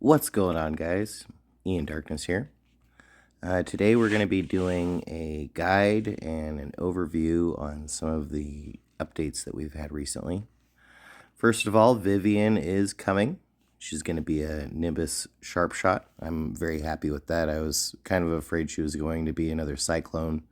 What's going on, guys? Ian Darkness here. Today we're going to be doing a guide and an overview on some of the updates that we've had recently. First of all, Vivienne is coming. She's going to be a Nimbus Sharp Shot. I'm very happy with that. I was kind of afraid she was going to be another Cyclone.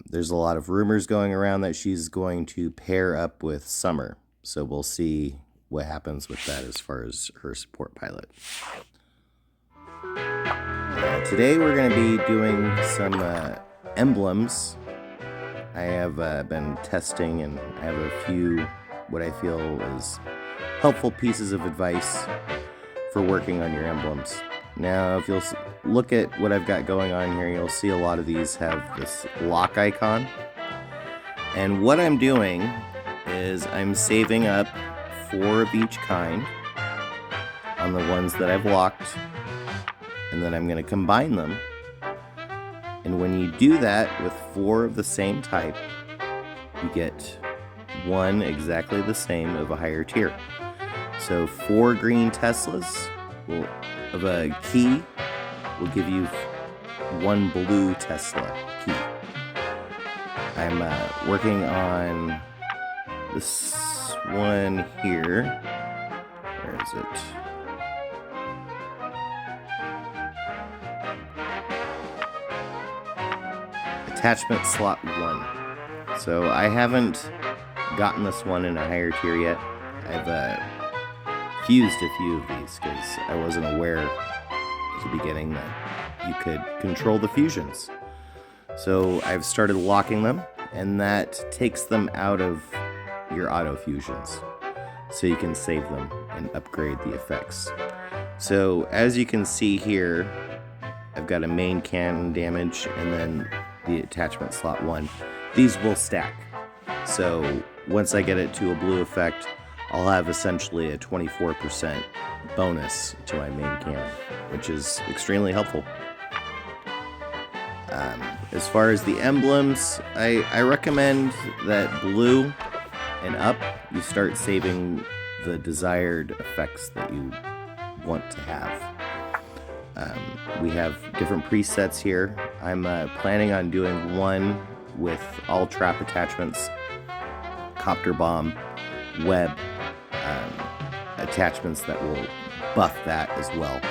There's a lot of rumors going around that she's going to pair up with Summer, so we'll see what happens with that as far as her support pilot. Today we're going to be doing some emblems. I have been testing, and I have a few what I feel is helpful pieces of advice for working on your emblems. Now, if you'll look at what I've got going on here, you'll see a lot of these have this lock icon. And what I'm doing is I'm saving up 4 of each kind on the ones that I've locked, and then I'm going to combine them. And when you do that with 4 of the same type, you get one exactly the same of a higher tier. So 4 green Teslas of a key will give you 1 blue Tesla key. I'm working on this one here. Where is it? Attachment slot 1. So I haven't gotten this one in a higher tier yet. I've fused a few of these because I wasn't aware at the beginning that you could control the fusions. So I've started locking them, and that takes them out of your auto fusions, so you can save them and upgrade the effects. So as you can see here, I've got a main cannon damage and then the attachment slot 1. These will stack. So once I get it to a blue effect, I'll have essentially a 24% bonus to my main cannon, which is extremely helpful. As far as the emblems, I recommend that blue and up, you start saving the desired effects that you want to have. We have different presets here. I'm planning on doing one with all trap attachments, copter bomb, web attachments that will buff that as well.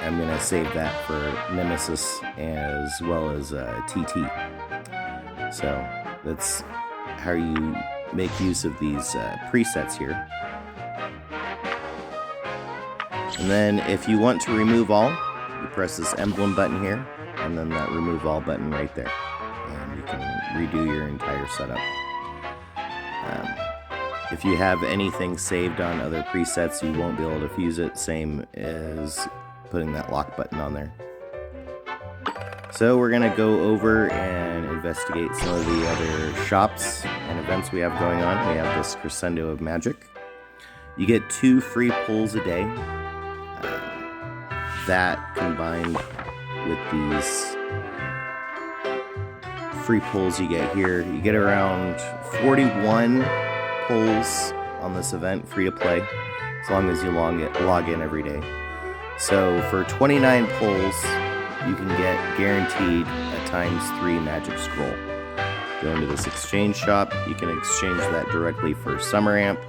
I'm going to save that for Nemesis as well as TT. So that's how you make use of these presets here. And then if you want to remove all, you press this emblem button here, and then that remove all button right there, and you can redo your entire setup. If you have anything saved on other presets, you won't be able to fuse it, same as putting that lock button on there. So we're going to go over and investigate some of the other shops and events we have going on. We have this Crescendo of Magic. You get 2 free pulls a day. That combined with these free pulls you get here, you get around 41 pulls on this event, free to play, as long as you log in every day. So for 29 pulls, you can get guaranteed a ×3 magic scroll. Go into this exchange shop, you can exchange that directly for Summer Amp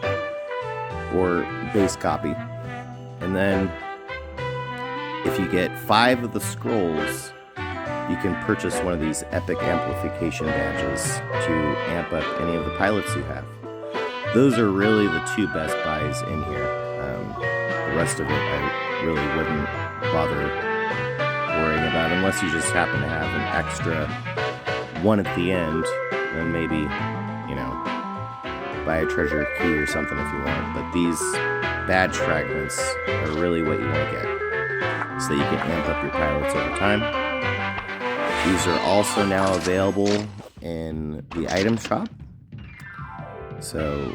or base copy. And then if you get 5 of the scrolls, you can purchase one of these epic amplification badges to amp up any of the pilots you have. Those are really the 2 best buys in here. The rest of it I really wouldn't bother worrying about unless you just happen to have an extra one at the end, then maybe, you know, buy a treasure key or something if you want. But these badge fragments are really what you want to get, so that you can amp up your pilots over time. These are also now available in the item shop. So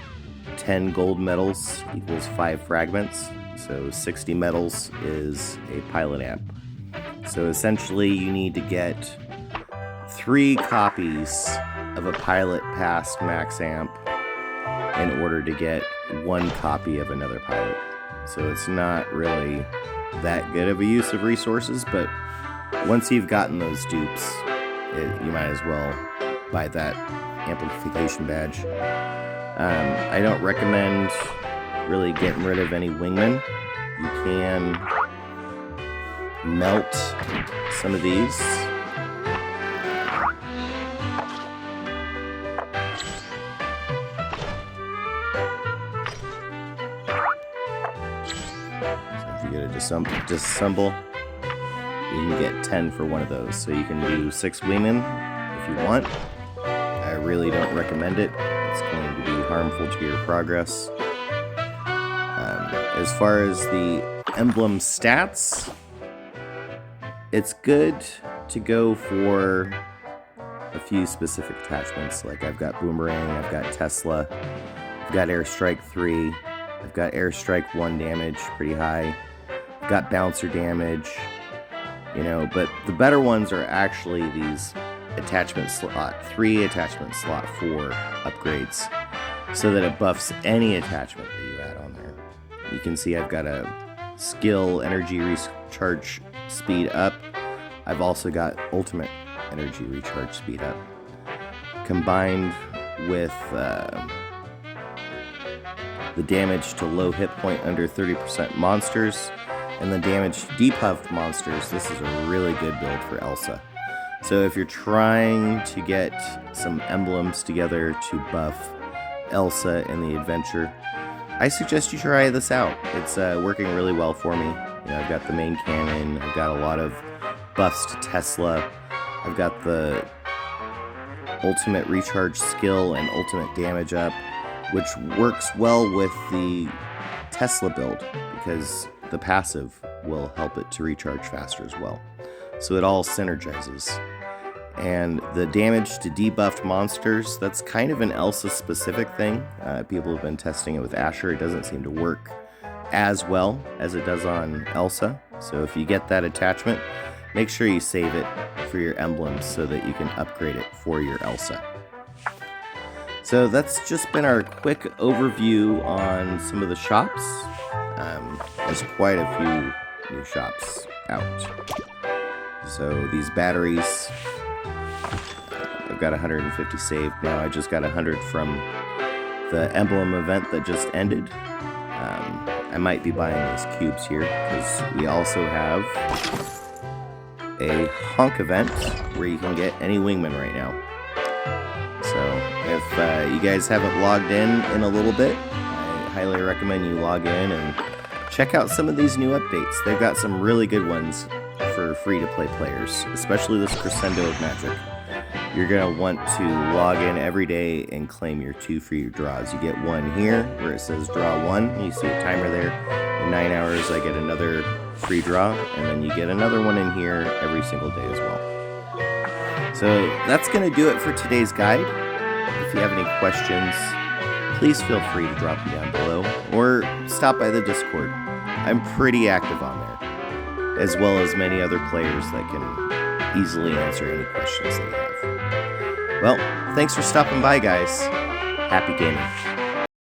10 gold medals equals 5 fragments. So 60 medals is a pilot amp. So essentially you need to get 3 copies of a pilot past max amp in order to get 1 copy of another pilot. so it's not really that good of a use of resources, but once you've gotten those dupes, you might as well buy that amplification badge. I don't recommend really getting rid of any wingmen. You can melt some of these. So if you get a disassemble, you can get 10 for one of those. So you can do 6 wingmen if you want. I really don't recommend it. It's going to be harmful to your progress. As far as the emblem stats, it's good to go for a few specific attachments. Like I've got Boomerang, I've got Tesla, I've got Airstrike 3, I've got Airstrike 1 damage, pretty high. I've got Bouncer damage, you know, but the better ones are actually these attachment slot 3, attachment slot 4 upgrades, so that it buffs any attachment that you add on there. You can see I've got a skill energy recharge speed up. I've also got ultimate energy recharge speed up, combined with the damage to low hit point under 30% monsters and the damage to depuffed monsters. This is a really good build for Elsa. So if you're trying to get some emblems together to buff Elsa in the adventure, I suggest you try this out. It's working really well for me. You know, I've got the main cannon, I've got a lot of buffs to Tesla, I've got the ultimate recharge skill and ultimate damage up, which works well with the Tesla build because the passive will help it to recharge faster as well. So it all synergizes. And the damage to debuffed monsters, that's kind of an Elsa specific thing. People have been testing it with Asher. It doesn't seem to work as well as it does on Elsa. So if you get that attachment, make sure you save it for your emblems so that you can upgrade it for your Elsa. So that's just been our quick overview on some of the shops. There's quite a few new shops out. So these batteries, I've got 150 saved now. I just got 100 from the emblem event that just ended. I might be buying these cubes here because we also have a honk event where you can get any wingman right now. So if you guys haven't logged in a little bit, I highly recommend you log in and check out some of these new updates. They've got some really good ones for free-to-play players, especially this Crescendo of Magic. You're going to want to log in every day and claim your 2 free draws. You get one here where it says draw 1, and you see a timer there. In 9 hours I get another free draw, and then you get another one in here every single day as well. So that's going to do it for today's guide. If you have any questions, please feel free to drop them down below, or stop by the Discord. I'm pretty active on there, as well as many other players that can easily answer any questions that you have. Well, thanks for stopping by, guys. Happy gaming.